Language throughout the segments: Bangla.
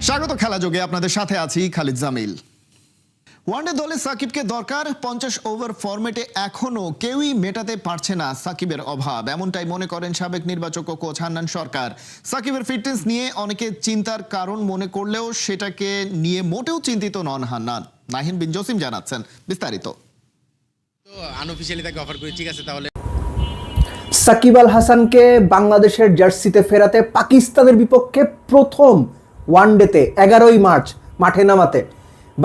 স্বাগত খেলা যোগে আপনাদের সাথে আছি খালিদ জামিল। ওয়ানডে দলে সাকিবকে দরকার, 50 ওভার ফরম্যাটে এখনো কেউই মেটাতে পারছে না সাকিবের অভাব, এমনটাই মনে করেন সাবেক নির্বাচক ও কোচ হান্নান সরকার। সাকিবের ফিটনেস নিয়ে অনেকে চিন্তার কারণ মনে করলেও সেটাকে নিয়ে মোটেও চিন্তিত নন হান্নান। নাহিন বিন জসিম জানাচ্ছেন বিস্তারিত। আনঅফিশিয়ালি তাকে অফার করি, ঠিক আছে তাহলে। সাকিব আল হাসানকে বাংলাদেশের জার্সিতে ফেরাতে পাকিস্তানের বিপক্ষে প্রথম ওয়ানডেতে 11ই মার্চ মাঠে নামাতে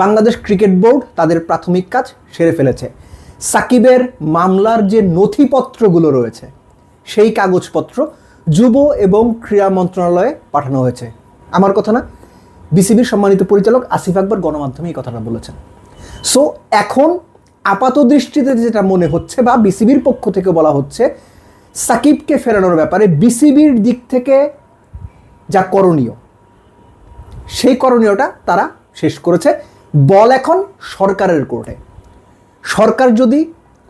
বাংলাদেশ ক্রিকেট বোর্ড তাদের প্রাথমিক কাজ সেরে ফেলেছে। সাকিবের মামলার যে নথিপত্রগুলো রয়েছে সেই কাগজপত্র যুব এবং ক্রীড়া মন্ত্রণালয়ে পাঠানো হয়েছে। আমার কথা না, বিসিবির সম্মানিত পরিচালক আসিফ আকবর গণমাধ্যমে এই কথাটা বলেছেন। সো এখন আপাত দৃষ্টিতে যেটা মনে হচ্ছে বা বিসিবির পক্ষ থেকে বলা হচ্ছে, সাকিবকে ফেরানোর ব্যাপারে বিসিবির দিক থেকে যা করণীয় সেই করণীয়টা তারা শেষ করেছে। বল এখন সরকারের কোর্টে। সরকার যদি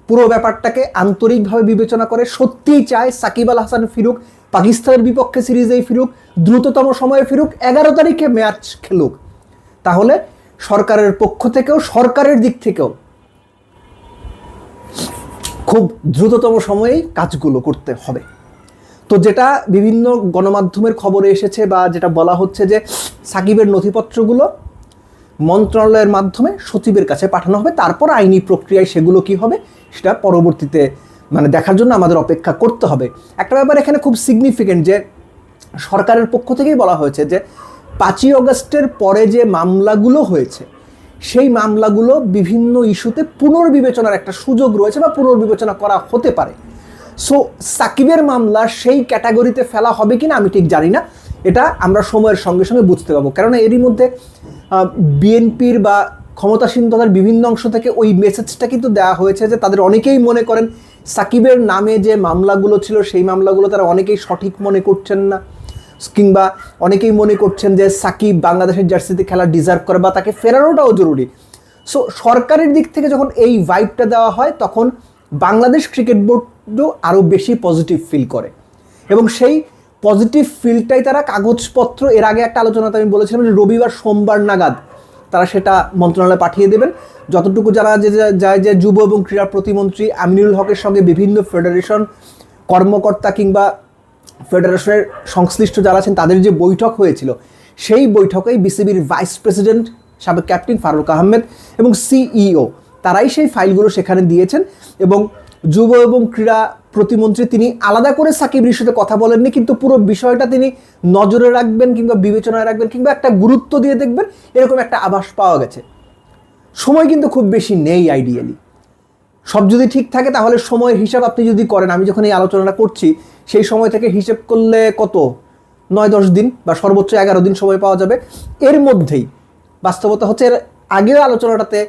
পুরো ব্যাপারটাকে আন্তরিকভাবে বিবেচনা করে, সত্যিই চায় সাকিব আল হাসান ফিরুক, পাকিস্তানের বিপক্ষে সিরিজেই ফিরুক, দ্রুততম সময়ে ফিরুক, 11 তারিখে ম্যাচ খেলুক, তাহলে সরকারের পক্ষ থেকেও সরকারের দিক থেকেও খুব দ্রুততম সময়েই কাজগুলো করতে হবে। তো যেটা বিভিন্ন গণমাধ্যমের খবরে এসেছে বা যেটা বলা হচ্ছে যে সাকিবের নথিপত্রগুলো মন্ত্রণালয়ের মাধ্যমে সচিবের কাছে পাঠানো হবে, তারপর আইনি প্রক্রিয়ায় সেগুলো কি হবে সেটা পরবর্তীতে দেখার জন্য আমাদের অপেক্ষা করতে হবে। একটা ব্যাপার এখানে খুব সিগনিফিকেন্ট যে সরকারের পক্ষ থেকেই বলা হয়েছে যে 5ই অগস্টের পরে যে মামলাগুলো হয়েছে সেই মামলাগুলো বিভিন্ন ইস্যুতে পুনর্বিবেচনার একটা সুযোগ রয়েছে বা পুনর্বিবেচনা করা হতে পারে। সো সাকিবের মামলা সেই ক্যাটাগরিতে ফেলা হবে কিনা আমি ঠিক জানি না, এটা আমরা সময়ের সঙ্গে সঙ্গে বুঝতে পারবো। কেননা এরই মধ্যে বিএনপির বা ক্ষমতাসীন দলের বিভিন্ন অংশ থেকে ওই মেসেজটা কিন্তু দেওয়া হয়েছে যে তাদের অনেকেই মনে করেন সাকিবের নামে যে মামলাগুলো ছিল সেই মামলাগুলো তারা অনেকেই সঠিক মনে করছেন না, কিংবা অনেকেই মনে করছেন যে সাকিব বাংলাদেশের জার্সিতে খেলা ডিজার্ভ করে বা তাকে ফেরানোটাও জরুরি। সো সরকারের দিক থেকে যখন এই ভাইবটা দেওয়া হয় তখন বাংলাদেশ ক্রিকেট বোর্ডও আরও বেশি পজিটিভ ফিল করে এবং সেই পজিটিভ ফিলটাই তারা কাগজপত্র, এর আগে একটা আলোচনাতে আমি বলেছিলাম যে রবিবার সোমবার নাগাদ তারা সেটা মন্ত্রণালয়ে পাঠিয়ে দেবেন। যতটুকু যারা যায় যে যুব এবং ক্রীড়া প্রতিমন্ত্রী আমিনুল হকের সঙ্গে বিভিন্ন ফেডারেশন কর্মকর্তা কিংবা ফেডারেশনের সংশ্লিষ্ট যারা আছেন তাদের যে বৈঠক হয়েছিল সেই বৈঠকেই বিসিবির ভাইস প্রেসিডেন্ট সাবেক ক্যাপ্টেন ফারুক আহমেদ এবং সিইও তারাই সেই ফাইলগুলো সেখানে দিয়েছেন। এবং যুব এবং ক্রীড়া প্রতিমন্ত্রী তিনি আলাদা করে সাকিবের সাথে কথা বলেননি, কিন্তু পুরো বিষয়টা তিনি নজরে রাখবেন কিংবা বিবেচনায় রাখবেন কিংবা একটা গুরুত্ব দিয়ে দেখবেন, এরকম একটা আভাস পাওয়া গেছে। সময় কিন্তু খুব বেশি নেই আইডিয়ালি। সব যদি ঠিক থাকে তাহলে সময়ের হিসাব আপনি যদি করেন, আমি যখন এই আলোচনাটা করছি সেই সময় থেকে হিসেব করলে কত 9-10 দিন বা সর্বোচ্চ 11 দিন সময় পাওয়া যাবে। এর মধ্যেই বাস্তবতা হচ্ছে, এর আগেও আলোচনাটাতে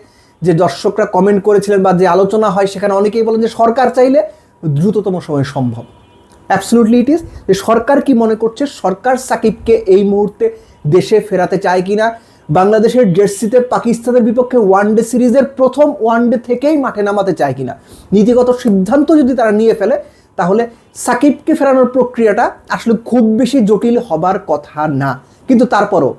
যে দর্শকরা কমেন্ট করেছিলেন বা যে আলোচনা হয় সেখানে অনেকেই বলেন যে সরকার চাইলে দ্রুততম সময়ে সম্ভব। Absolutely it is. যে সরকার কি মনে করছে, সরকার সাকিবকে এই মুহূর্তে দেশে ফেরাতে চায় কিনা, বাংলাদেশের জার্সিতে পাকিস্তানের বিপক্ষে ওয়ানডে সিরিজের প্রথম ওয়ানডে থেকেই মাঠে নামাতে চায় কিনা, নীতিগত সিদ্ধান্ত যদি তারা নিয়ে ফেলে তাহলে সাকিবকে ফেরানোর প্রক্রিয়াটা আসলে খুব বেশি জটিল হবার কথা না। কিন্তু তারপরও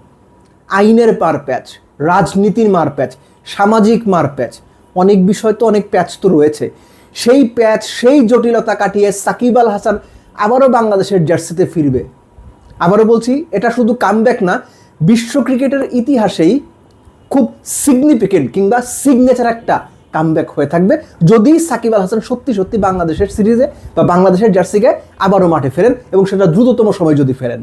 আইনের মারপ্যাচ, রাজনীতির মারপ্যাচ, সামাজিক মারপ্যাচ, অনেক বিষয় তো অনেক প্যাচ তো রয়েছে। সেই প্যাচ, সেই জটিলতা কাটিয়ে সাকিব আল হাসান আবারও বাংলাদেশের জার্সিতে ফিরবে। আবারও বলছি, এটা শুধু কামব্যাক না, বিশ্ব ক্রিকেটের ইতিহাসেই খুব সিগনিফিকেন্ট কিংবা সিগনেচার একটা কামব্যাক হয়ে থাকবে যদি সাকিব আল হাসান সত্যি সত্যি বাংলাদেশের সিরিজে বা বাংলাদেশের জার্সিকে আবারও মাঠে ফেরেন এবং সেটা দ্রুততম সময় যদি ফেরেন।